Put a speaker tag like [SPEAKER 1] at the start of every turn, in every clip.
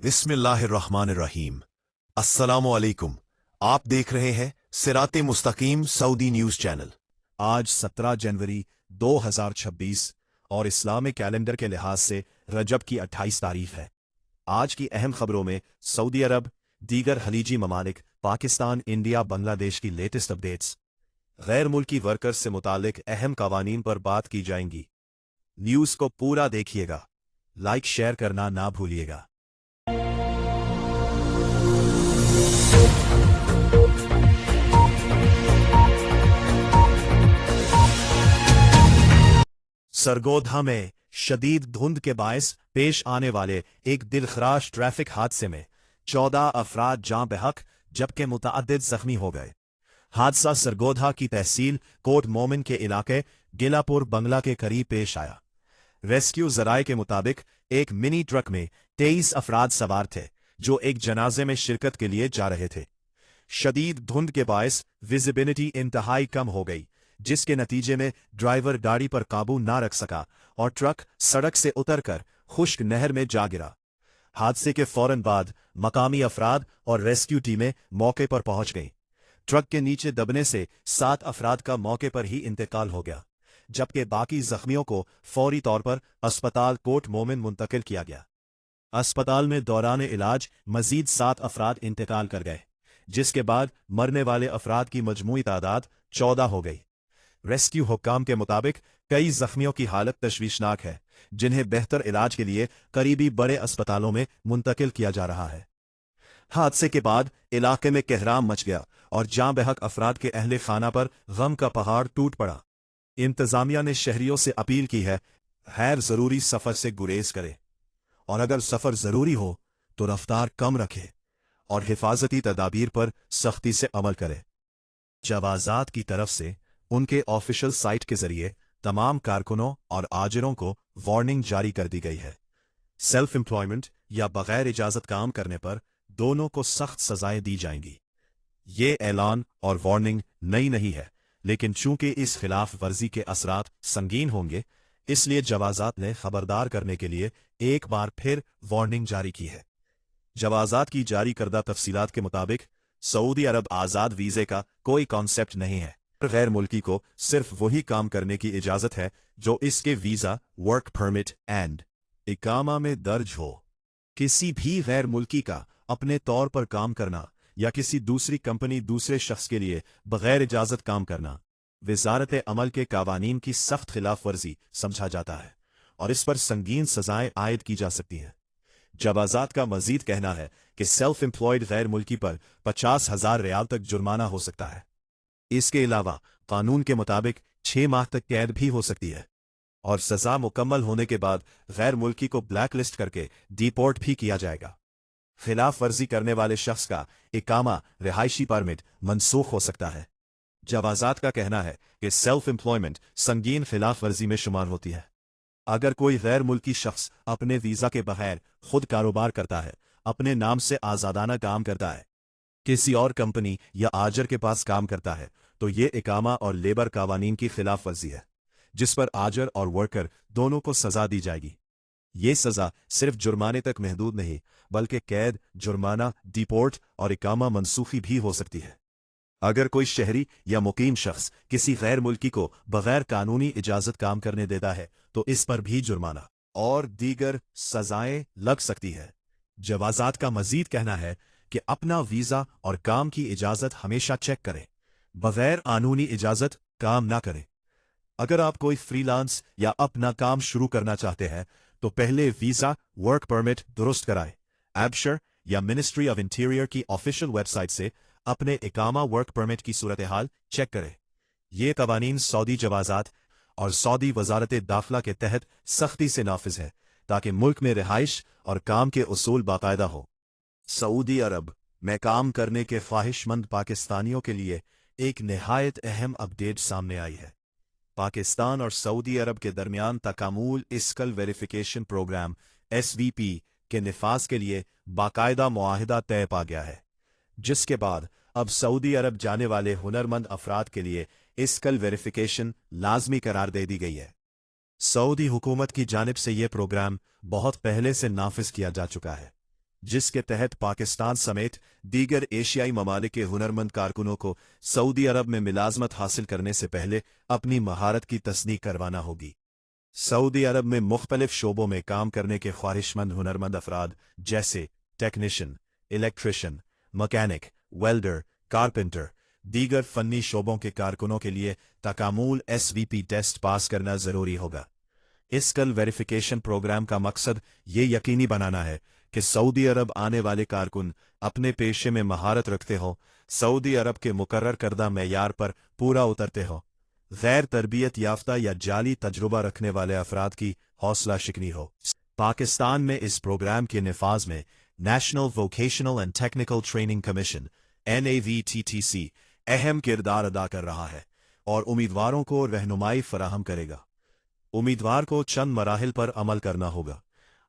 [SPEAKER 1] बिस्मिल्लाहिर्रहमानिर्रहीम। अस्सलामुअलैकुम। आप देख रहे हैं सिराते मुस्तकीम सऊदी न्यूज़ चैनल।
[SPEAKER 2] आज 17 जनवरी 2026 और इस्लामिक कैलेंडर के लिहाज से रजब की 28 तारीख है। आज की अहम खबरों में सऊदी अरब, दीगर खलीजी ममालिक, पाकिस्तान, इंडिया, बांग्लादेश की लेटेस्ट अपडेट्स, गैर मुल्की वर्कर्स से मुतालिक अहम कवानीन पर बात की जाएंगी। न्यूज़ को पूरा देखिएगा, लाइक शेयर करना ना भूलिएगा। सरगोधा में शदीद धुंध के बायस पेश आने वाले एक दिलखराश ट्रैफिक हादसे में 14 अफराद जाँ बहक जबकि मुतअद्दिद जख्मी हो गए। हादसा सरगोधा की तहसील कोट मोमिन के इलाके गिलापुर बंगला के करीब पेश आया। रेस्क्यू जराये के मुताबिक एक मिनी ट्रक में 23 अफराद सवार थे जो एक जनाजे में शिरकत के लिए जा रहे थे। शदीद धुंध के बायस विजिबिलिटी इंतहाई कम हो गई, जिसके नतीजे में ड्राइवर गाड़ी पर काबू ना रख सका और ट्रक सड़क से उतरकर खुश्क नहर में जा गिरा। हादसे के फौरन बाद मकामी अफराद और रेस्क्यू टीमें मौके पर पहुंच गईं। ट्रक के नीचे दबने से 7 अफराद का मौके पर ही इंतकाल हो गया, जबकि बाकी जख्मियों को फौरी तौर पर अस्पताल कोट मोमिन मुंतकिल किया गया। अस्पताल में दौरान इलाज मजीद 7 अफराद इंतकाल कर गए, जिसके बाद मरने वाले अफराद की मजमूई तादाद 14 हो गई। रेस्क्यू हुक्काम के मुताबिक कई जख्मियों की हालत तशवीशनाक है, जिन्हें बेहतर इलाज के लिए करीबी बड़े अस्पतालों में मुंतकिल किया जा रहा है। हादसे के बाद इलाके में कहराम मच गया और जाँ बहक अफराद के अहले खाना पर गम का पहाड़ टूट पड़ा। इंतजामिया ने शहरियों से अपील की है, गैर जरूरी सफर से गुरेज करे और अगर सफर जरूरी हो तो रफ्तार कम रखे और हिफाजती तदाबीर पर सख्ती से अमल करे। जवाजात की तरफ से उनके ऑफिशियल साइट के जरिए तमाम कारकुनों और आजिरों को वार्निंग जारी कर दी गई है। सेल्फ एम्प्लॉयमेंट या बगैर इजाजत काम करने पर दोनों को सख्त सजाएं दी जाएंगी। ये ऐलान और वार्निंग नई नहीं है, लेकिन चूंकि इस खिलाफ वर्जी के असरात संगीन होंगे, इसलिए जवाजात ने खबरदार करने के लिए एक बार फिर वार्निंग जारी की है। जवाजात की जारी करदा तफसीलात के मुताबिक सऊदी अरब आज़ाद वीज़े का कोई कॉन्सेप्ट नहीं है। गैर मुल्की को सिर्फ वही काम करने की इजाजत है जो इसके वीजा, वर्क परमिट एंड इकामा में दर्ज हो। किसी भी गैर मुल्की का अपने तौर पर काम करना या किसी दूसरी कंपनी दूसरे शख्स के लिए बगैर इजाजत काम करना वजारत अमल के कावानीन की सख्त खिलाफ वर्जी समझा जाता है और इस पर संगीन सजाएं आयद की जा सकती हैं। जवाजात का मजीद कहना है कि सेल्फ एम्प्लॉयड गैर मुल्की पर 50,000 रियाल तक जुर्माना हो सकता है। इसके अलावा कानून के मुताबिक 6 माह तक कैद भी हो सकती है और सजा मुकम्मल होने के बाद गैर मुल्की को ब्लैक लिस्ट करके डिपोर्ट भी किया जाएगा। खिलाफ वर्जी करने वाले शख्स का इकामा, रिहायशी परमिट मनसूख हो सकता है। जवाजात का कहना है कि सेल्फ एम्प्लॉयमेंट संगीन खिलाफ वर्जी में शुमार होती है। अगर कोई गैर मुल्की शख्स अपने वीजा के बगैर खुद कारोबार करता है, अपने नाम से आज़ादाना काम करता है, किसी और कंपनी या आजर के पास काम करता है, तो ये इकामा और लेबर कावानीन की खिलाफ वर्जी है, जिस पर आजर और वर्कर दोनों को सजा दी जाएगी। ये सजा सिर्फ जुर्माने तक महदूद नहीं, बल्कि कैद, जुर्माना, डिपोर्ट और इकामा मनसूखी भी हो सकती है। अगर कोई शहरी या मुकीम शख्स किसी गैर मुल्की को बगैर कानूनी इजाजत काम करने देता है, तो इस पर भी जुर्माना और दीगर सजाएं लग सकती है। जवाजात का मजीद कहना है कि अपना वीजा और काम की इजाजत हमेशा चेक करें, बगैर कानूनी इजाजत काम ना करें। अगर आप कोई फ्रीलांस या अपना काम शुरू करना चाहते हैं, तो पहले वीजा, वर्क परमिट दुरुस्त कराएं। एब्शर या मिनिस्ट्री ऑफ इंटीरियर की ऑफिशियल वेबसाइट से अपने इकामा, वर्क परमिट की सूरत हाल चेक करें। ये कवानीन सऊदी जवाजात और सऊदी वजारत दाखिला के तहत सख्ती से नाफिज है, ताकि मुल्क में रिहाइश और काम के उसूल बाकायदा हो। सऊदी अरब में काम करने के ख्वाहिशमंद पाकिस्तानियों के लिए एक निहायत अहम अपडेट सामने आई है। पाकिस्तान और सऊदी अरब के दरमियान तकामुल स्किल वेरिफिकेशन प्रोग्राम SVP के निफाज के लिए बाकायदा मुआहिदा तय पा गया है, जिसके बाद अब सऊदी अरब जाने वाले हुनरमंद अफराद के लिए स्किल वेरिफिकेशन लाजमी करार दे दी गई है। सऊदी हुकूमत की जानिब से यह प्रोग्राम बहुत पहले से नाफिज किया जा चुका है। जिसके तहत पाकिस्तान समेत दीगर एशियाई ममालिक के हुनरमंद कारकुनों को सऊदी अरब में मिलाजमत हासिल करने से पहले अपनी महारत की तस्दीक करवाना होगी। सऊदी अरब में मुख्तलिफ शोबों में काम करने के ख्वाहिशमंद हुनरमंद अफराद जैसे technician, electrician, mechanic, welder, carpenter, दीगर फन्नी शोबों के कारकुनों के लिए तकामुल SVP टेस्ट पास करना जरूरी होगा। इस स्किल वेरिफिकेशन प्रोग्राम का मकसद ये यकीनी बनाना है कि सऊदी अरब आने वाले कारकुन अपने पेशे में महारत रखते हो, सऊदी अरब के मुकर्रर करदा मेयार पर पूरा उतरते हो, गैर तरबियत याफ्ता या जाली तजुर्बा रखने वाले अफराद की हौसला शिकनी हो। पाकिस्तान में इस प्रोग्राम के निफाज में national vocational and technical training commission NAVTTC अहम किरदार अदा कर रहा है और उम्मीदवारों को रहनुमाई फराहम करेगा। उम्मीदवार को चंद मराहिल पर अमल करना होगा।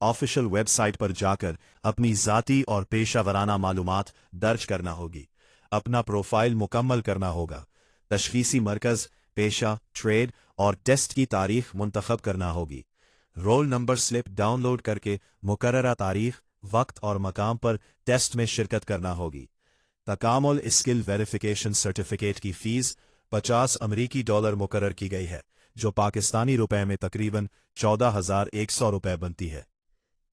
[SPEAKER 2] ऑफिशियल वेबसाइट पर जाकर अपनी ज़ाती और पेशा वराना मालूमात दर्ज करना होगी। अपना प्रोफाइल मुकम्मल करना होगा। तशखीसी मरकज़, पेशा, ट्रेड और टेस्ट की तारीख मुंतखब करना होगी। रोल नंबर स्लिप डाउनलोड करके मुकर्ररा तारीख, वक्त और मकाम पर टेस्ट में शिरकत करना होगी। तकामुल स्किल वेरिफिकेशन सर्टिफिकेट की फीस $50 मुकर्रर की गई है, जो पाकिस्तानी रुपए में तकरीबन 14,100 रुपए बनती है।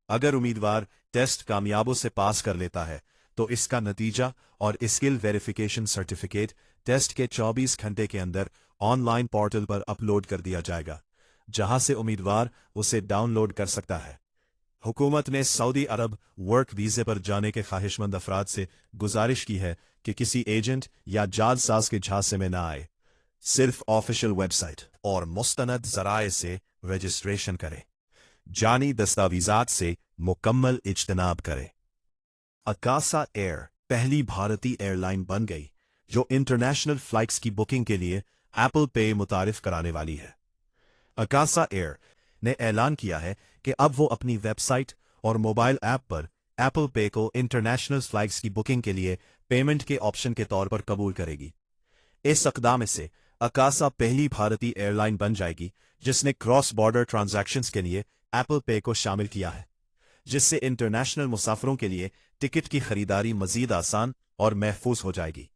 [SPEAKER 2] अगर उम्मीदवार टेस्ट कामयाबों से पास कर लेता है तो इसका नतीजा और स्किल वेरिफिकेशन सर्टिफिकेट टेस्ट के 24 घंटे के अंदर ऑनलाइन पोर्टल पर अपलोड कर दिया जाएगा, जहां से उम्मीदवार उसे डाउनलोड कर सकता है। हुकूमत ने सऊदी अरब वर्क वीजे पर जाने के ख्वाहिशमंद अफराद से गुजारिश की है कि किसी एजेंट या जालसाज के झांसे में न आए। सिर्फ ऑफिशियल वेबसाइट और मुस्तनद जराए से रजिस्ट्रेशन करें। जानी दस्तावेजात से मुकम्मल इज्तनाब करें। अकासा एयर पहली भारतीय एयरलाइन बन गई जो इंटरनेशनल फ्लाइट्स की बुकिंग के लिए एप्पल पे मुतारिफ कराने वाली है। अकासा एयर ने ऐलान किया है कि अब वो अपनी वेबसाइट और मोबाइल ऐप पर एप्पल पे को इंटरनेशनल फ्लाइट्स की बुकिंग के लिए पेमेंट के ऑप्शन के तौर पर कबूल करेगी। इस इक़दाम से अकासा पहली भारतीय एयरलाइन बन जाएगी जिसने क्रॉस बॉर्डर ट्रांजैक्शंस के लिए एप्पल पे को शामिल किया है, जिससे इंटरनेशनल मुसाफिरों के लिए टिकट की खरीदारी मजीद आसान और महफूज हो जाएगी।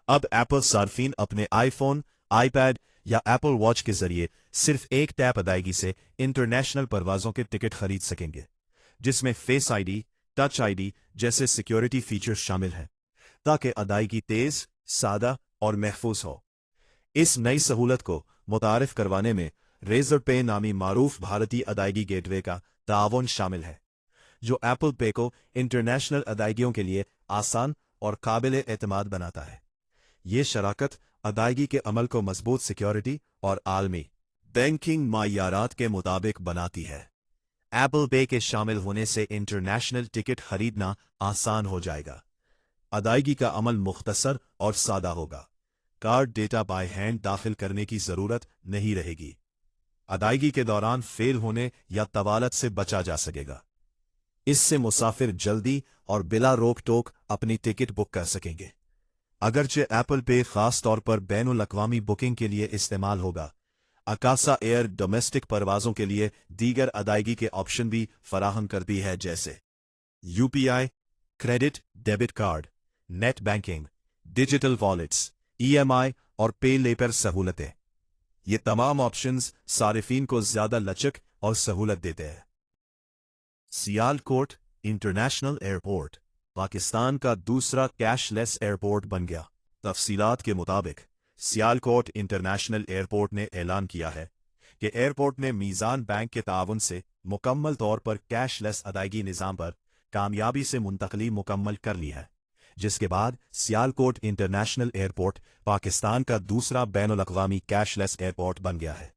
[SPEAKER 2] अब एप्पल सार्फिन अपने आईफोन, आईपैड या एप्पल वॉच के जरिए सिर्फ एक टैप अदायगी से इंटरनेशनल परवाजों के टिकट खरीद सकेंगे, जिसमें फेस आईडी, टच आईडी जैसे सिक्योरिटी फीचर्स शामिल हैं, ताकि अदायगी तेज, सादा और महफूज हो। इस नई सहूलत को मुतारिफ करवाने में रेजर पे नामी मारूफ भारतीय अदायगी गेटवे का ताआवुन शामिल है, जो एप्पल पे को इंटरनेशनल अदायगियों के लिए आसान और काबिल एतमाद बनाता है। ये शराकत अदायगी के अमल को मजबूत सिक्योरिटी और आलमी बैंकिंग मायारात के मुताबिक बनाती है। एप्पल पे के शामिल होने से इंटरनेशनल टिकट खरीदना आसान हो जाएगा। अदायगी का अमल मुख्तसर और सादा होगा। कार्ड डेटा बाय हैंड दाखिल करने की जरूरत नहीं रहेगी। अदायगी के दौरान फेल होने या तवालत से बचा जा सकेगा। इससे मुसाफिर जल्दी और बिला रोक टोक अपनी टिकट बुक कर सकेंगे। अगरचे एप्पल पे खास तौर पर बैनुल अक़वामी बुकिंग के लिए इस्तेमाल होगा, अकासा एयर डोमेस्टिक परवाजों के लिए दीगर अदायगी के ऑप्शन भी फराहम करती है, जैसे UPI, credit debit card, net banking, digital wallets, EMI और पे लेपर सहूलतें। ये तमाम ऑप्शंस सारिफीन को ज्यादा लचक और सहूलत देते हैं। सियालकोट इंटरनेशनल एयरपोर्ट पाकिस्तान का दूसरा कैशलेस एयरपोर्ट बन गया। तफसीलात के मुताबिक सियालकोट इंटरनेशनल एयरपोर्ट ने ऐलान किया है कि एयरपोर्ट ने मीज़ान बैंक के ताउन से मुकम्मल तौर पर कैशलेस अदायगी निज़ाम पर कामयाबी से मुंतकली मुकम्मल कर ली है, जिसके बाद सियालकोट इंटरनेशनल एयरपोर्ट पाकिस्तान का दूसरा बैनुल अक़वामी कैशलेस एयरपोर्ट बन गया है।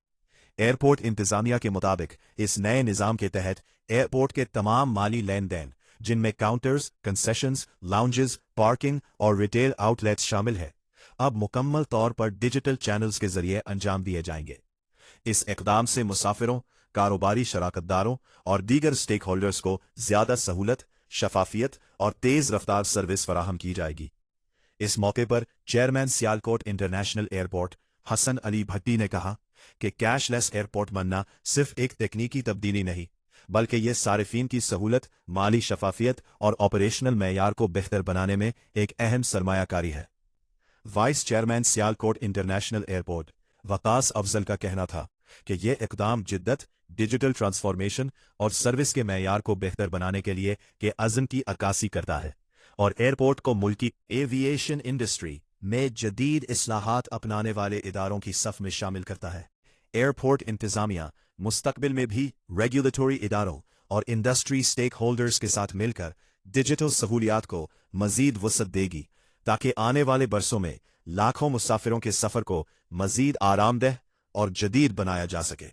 [SPEAKER 2] एयरपोर्ट इंतजामिया के मुताबिक इस नए निज़ाम के तहत एयरपोर्ट के तमाम माली लेन देन, जिनमें काउंटर्स, कंसेशंस, लाउंजेस, पार्किंग और रिटेल आउटलेट्स शामिल है, अब मुकम्मल तौर पर डिजिटल चैनल्स के जरिए अंजाम दिए जाएंगे। इस इक़दाम से मुसाफिरों, कारोबारी शराकतदारों और दीगर स्टेक होल्डर्स को ज्यादा सहूलत, शफाफियत और तेज रफ्तार सर्विस फराहम की जाएगी। इस मौके पर chairman Sialkot international airport Hasan Ali Bhatti ने कहा कि कैशलेस एयरपोर्ट बनना सिर्फ एक तकनीकी तब्दीली नहीं, बल्कि ये सारिफीन की सहूलत, माली शफाफियत और ऑपरेशनल मेयार को बेहतर बनाने में एक अहम सरमायाकारी है। Vice chairman Sialkot international airport Waqas Afzal का कहना था कि यह इकदाम जिद्दत, डिजिटल ट्रांसफॉर्मेशन और सर्विस के मेयार को बेहतर बनाने के लिए के अज़्म की अक्कासी करता है और एयरपोर्ट को मुल्की एविएशन इंडस्ट्री में जदीद इस्लाहात अपनाने वाले इदारों की सफ में शामिल करता है। एयरपोर्ट इंतजामिया मुस्तकबिल में भी रेगुलेटरी इदारों और इंडस्ट्री स्टेक होल्डर्स के साथ मिलकर डिजिटल सहूलियात को मजीद वसअत देगी ताकि आने वाले बरसों में लाखों मुसाफिरों के सफ़र को मजीद आरामदेह और जदीद बनाया जा सके।